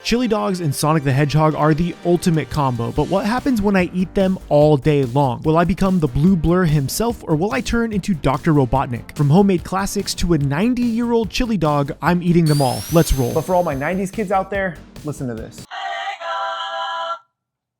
Chili dogs and Sonic the Hedgehog are the ultimate combo, but what happens when I eat them all day long? Will I become the Blue Blur himself, or will I turn into Dr. Robotnik? From homemade classics to a 90-year-old chili dog, I'm eating them all. Let's roll. But for all my 90s kids out there, listen to this.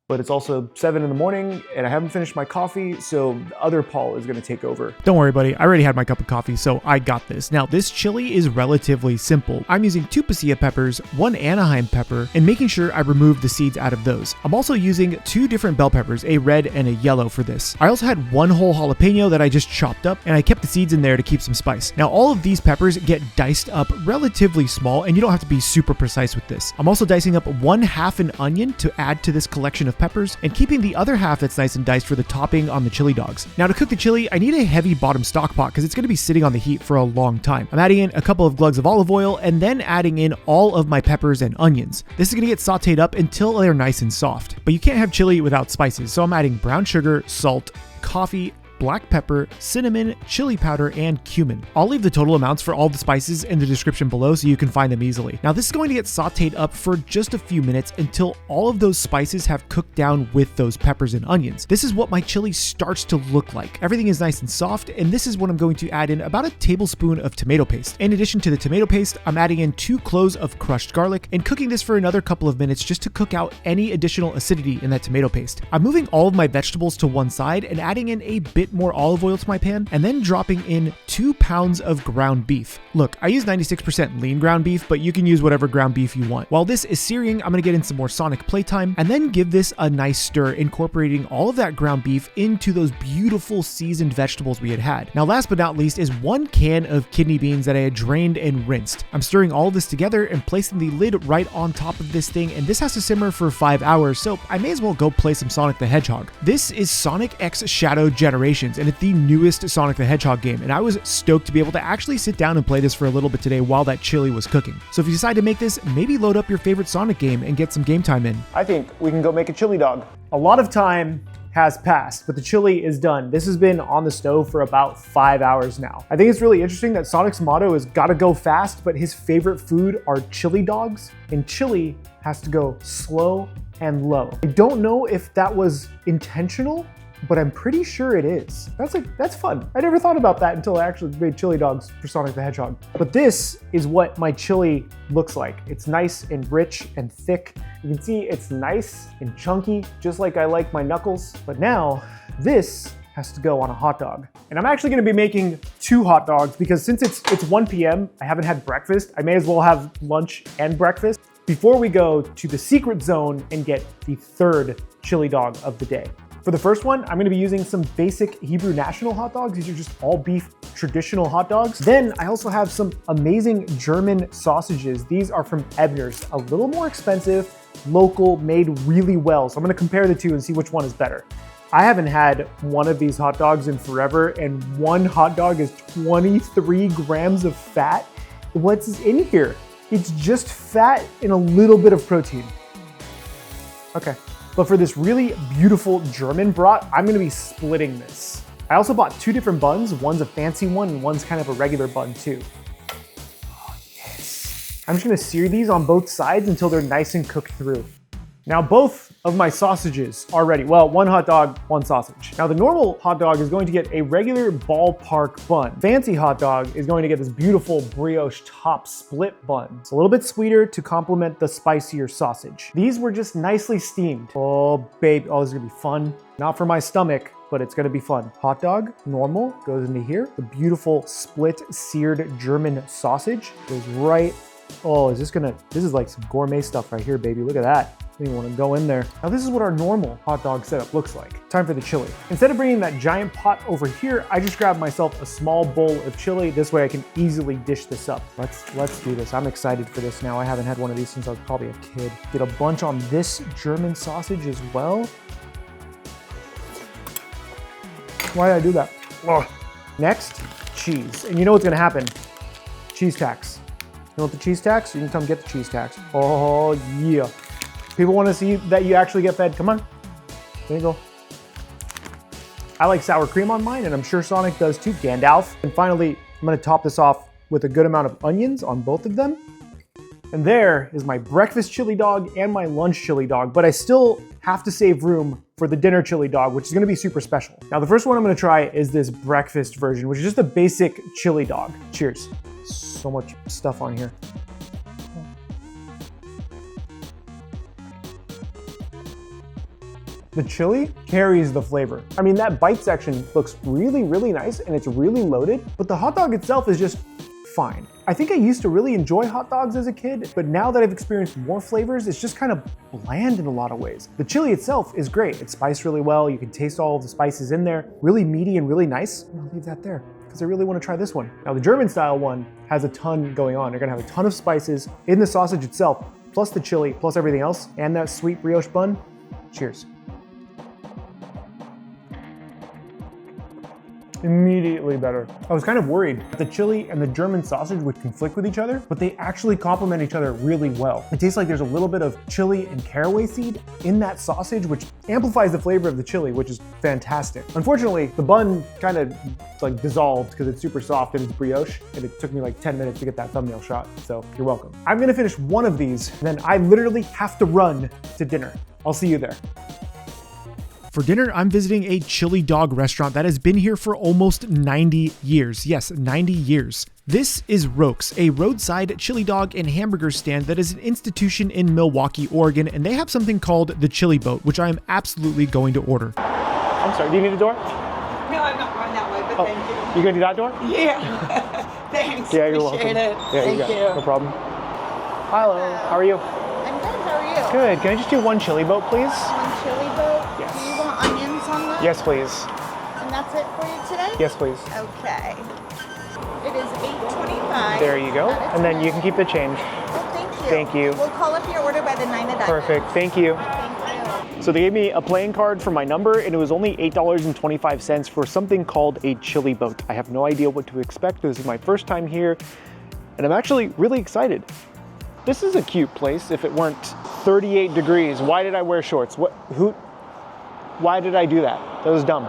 But it's also 7 in the morning and I haven't finished my coffee, so the other Paul is gonna take over. Don't worry, buddy. I already had my cup of coffee, so I got this. Now, this chili is relatively simple. I'm using 2 pasilla peppers, 1 Anaheim pepper, and making sure I remove the seeds out of those. I'm also using 2 different bell peppers, a red and a yellow for this. I also had 1 whole jalapeno that I just chopped up, and I kept the seeds in there to keep some spice. Now, all of these peppers get diced up relatively small, and you don't have to be super precise with this. I'm also dicing up 1/2 an onion to add to this collection of peppers, and keeping the other half that's nice and diced for the topping on the chili dogs. Now, to cook the chili, I need a heavy bottom stock pot because it's going to be sitting on the heat for a long time. I'm adding in a couple of glugs of olive oil and then adding in all of my peppers and onions. This is going to get sauteed up until they're nice and soft. But you can't have chili without spices, so I'm adding brown sugar, salt, coffee, black pepper, cinnamon, chili powder, and cumin. I'll leave the total amounts for all the spices in the description below so you can find them easily. Now, this is going to get sauteed up for just a few minutes until all of those spices have cooked down with those peppers and onions. This is what my chili starts to look like. Everything is nice and soft, and this is when I'm going to add in about a tablespoon of tomato paste. In addition to the tomato paste, I'm adding in 2 cloves of crushed garlic and cooking this for another couple of minutes just to cook out any additional acidity in that tomato paste. I'm moving all of my vegetables to one side and adding in a bit more olive oil to my pan, and then dropping in 2 pounds of ground beef. Look, I use 96% lean ground beef, but you can use whatever ground beef you want. While this is searing, I'm gonna get in some more Sonic playtime, and then give this a nice stir, incorporating all of that ground beef into those beautiful seasoned vegetables we had. Now, last but not least is 1 can of kidney beans that I had drained and rinsed. I'm stirring all of this together and placing the lid right on top of this thing, and this has to simmer for 5 hours, so I may as well go play some Sonic the Hedgehog. This is Sonic X Shadow Generations, and it's the newest Sonic the Hedgehog game, and I was stoked to be able to actually sit down and play this for a little bit today while that chili was cooking. So if you decide to make this, maybe load up your favorite Sonic game and get some game time in. I think we can go make a chili dog. A lot of time has passed, but the chili is done. This has been on the stove for about 5 hours now. I think it's really interesting that Sonic's motto is gotta go fast, but his favorite food are chili dogs, and chili has to go slow and low. I don't know if that was intentional, but I'm pretty sure it is. That's fun. I never thought about that until I actually made chili dogs for Sonic the Hedgehog. But this is what my chili looks like. It's nice and rich and thick. You can see it's nice and chunky, just like I like my knuckles. But now this has to go on a hot dog. And I'm actually gonna be making 2 hot dogs because since it's 1 p.m., I haven't had breakfast. I may as well have lunch and breakfast before we go to the secret zone and get the 3rd chili dog of the day. For the first one, I'm gonna be using some basic Hebrew National hot dogs. These are just all beef traditional hot dogs. Then I also have some amazing German sausages. These are from Ebner's, a little more expensive, local, made really well. So I'm gonna compare the 2 and see which one is better. I haven't had one of these hot dogs in forever, and 1 hot dog is 23 grams of fat. What's in here? It's just fat and a little bit of protein. Okay. But for this really beautiful German brat, I'm gonna be splitting this. I also bought 2 different buns. One's a fancy one and one's kind of a regular bun too. Oh, yes. I'm just gonna sear these on both sides until they're nice and cooked through. Now, both of my sausages are ready. Well, 1 hot dog, 1 sausage. Now, the normal hot dog is going to get a regular ballpark bun. Fancy hot dog is going to get this beautiful brioche top split bun. It's a little bit sweeter to complement the spicier sausage. These were just nicely steamed. Oh, babe, oh, this is gonna be fun. Not for my stomach, but it's gonna be fun. Hot dog, normal, goes into here. The beautiful split seared German sausage goes right. Oh, this is like some gourmet stuff right here, baby. Look at that. I don't even want to go in there. Now, this is what our normal hot dog setup looks like. Time for the chili. Instead of bringing that giant pot over here, I just grabbed myself a small bowl of chili. This way I can easily dish this up. Let's do this. I'm excited for this now. I haven't had one of these since I was probably a kid. Get a bunch on this German sausage as well. Why did I do that? Ugh. Next, cheese. And you know what's gonna happen? Cheese tax. You know what the cheese tax? You can come get the cheese tax. Oh yeah. People want to see that you actually get fed. Come on. There you go. I like sour cream on mine, and I'm sure Sonic does too. Gandalf. And finally, I'm going to top this off with a good amount of onions on both of them. And there is my breakfast chili dog and my lunch chili dog, but I still have to save room for the dinner chili dog, which is gonna be super special. Now, the first one I'm gonna try is this breakfast version, which is just a basic chili dog. Cheers. So much stuff on here. The chili carries the flavor. I mean, that bite section looks really, really nice and it's really loaded, but the hot dog itself is just fine. I think I used to really enjoy hot dogs as a kid, but now that I've experienced more flavors, it's just kind of bland in a lot of ways. The chili itself is great. It's spiced really well. You can taste all of the spices in there. Really meaty and really nice. I'll leave that there because I really want to try this one. Now, the German style one has a ton going on. They're gonna have a ton of spices in the sausage itself, plus the chili, plus everything else, and that sweet brioche bun. Cheers. Immediately better. I was kind of worried that the chili and the German sausage would conflict with each other, but they actually complement each other really well. It tastes like there's a little bit of chili and caraway seed in that sausage, which amplifies the flavor of the chili, which is fantastic. Unfortunately, the bun kind of like dissolved because it's super soft and it's brioche, and it took me like 10 minutes to get that thumbnail shot, so you're welcome. I'm gonna finish one of these, and then I literally have to run to dinner. I'll see you there. For dinner, I'm visiting a chili dog restaurant that has been here for almost 90 years. Yes, 90 years. This is Roke's, a roadside chili dog and hamburger stand that is an institution in Milwaukee, Oregon, and they have something called the Chili Boat, which I am absolutely going to order. I'm sorry, do you need a door? No, I'm not going that way, but thank you. You gonna do that door? Yeah. Thanks. Yeah, you're welcome. Appreciate it. Yeah, thank you. No problem. Hello, how are you? I'm good, how are you? Good, can I just do one chili boat, please? One chili boat? Yes. Do you want onions on that? Yes, please. And that's it for you today? Yes, please. Okay. It is $8.25. There you go. And then you can keep the change. Oh, thank you. Thank you. We'll call up your order by the 9 of diamonds. Perfect, thank you. Thank you. So they gave me a playing card for my number, and it was only $8.25 for something called a chili boat. I have no idea what to expect. This is my first time here, and I'm actually really excited. This is a cute place if it weren't 38 degrees. Why did I wear shorts? Why did I do that? That was dumb.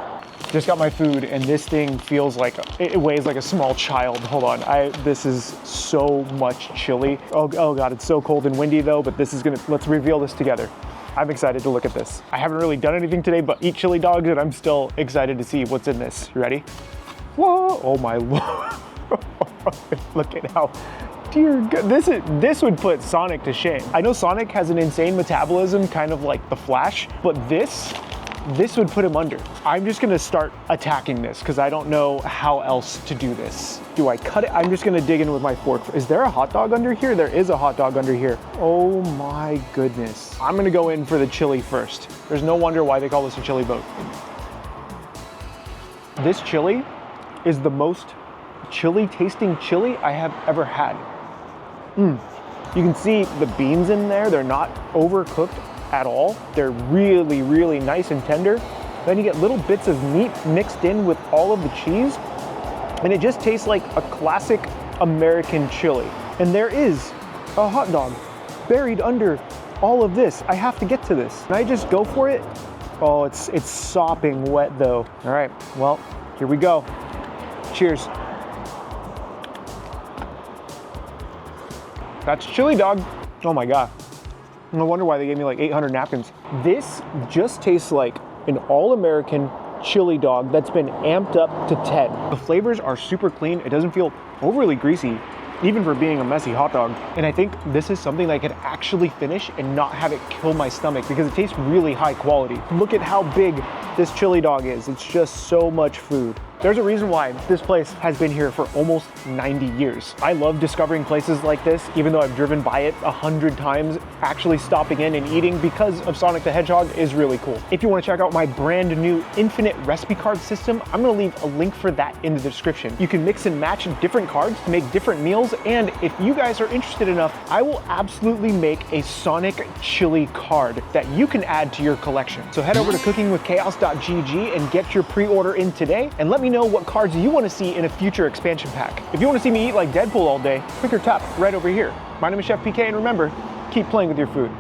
Just got my food, and this thing feels like, it weighs like a small child. Hold on, this is so much chili. Oh God, it's so cold and windy though, but this is let's reveal this together. I'm excited to look at this. I haven't really done anything today but eat chili dogs, and I'm still excited to see what's in this. You ready? Whoa, oh my Lord. Look at how, dear God, this would put Sonic to shame. I know Sonic has an insane metabolism, kind of like the Flash, but this would put him under. I'm just gonna start attacking this because I don't know how else to do this. Do I cut it? I'm just gonna dig in with my fork. Is there a hot dog under here? There is a hot dog under here. Oh my goodness. I'm gonna go in for the chili first. There's no wonder why they call this a chili boat. This chili is the most chili tasting chili I have ever had. You can see the beans in there. They're not overcooked at all. They're really, really nice and tender. Then you get little bits of meat mixed in with all of the cheese, and it just tastes like a classic American chili. And there is a hot dog buried under all of this. I have to get to this. Can I just go for it? Oh, it's sopping wet though. All right, well, here we go. Cheers. That's chili dog. Oh my God. No wonder why they gave me like 800 napkins. This just tastes like an all-American chili dog that's been amped up to 10. The flavors are super clean. It doesn't feel overly greasy, even for being a messy hot dog. And I think this is something that I could actually finish and not have it kill my stomach because it tastes really high quality. Look at how big this chili dog is. It's just so much food. There's a reason why this place has been here for almost 90 years. I love discovering places like this, even though I've driven by it 100 times. Actually stopping in and eating because of Sonic the Hedgehog is really cool. If you want to check out my brand new infinite recipe card system, I'm going to leave a link for that in the description. You can mix and match different cards to make different meals, and if you guys are interested enough, I will absolutely make a Sonic chili card that you can add to your collection. So head over to cookingwithchaos.gg and get your pre-order in today, and let me know what cards you want to see in a future expansion pack. If you want to see me eat like Deadpool all day, click or tap right over here. My name is Chef PK, and remember, keep playing with your food.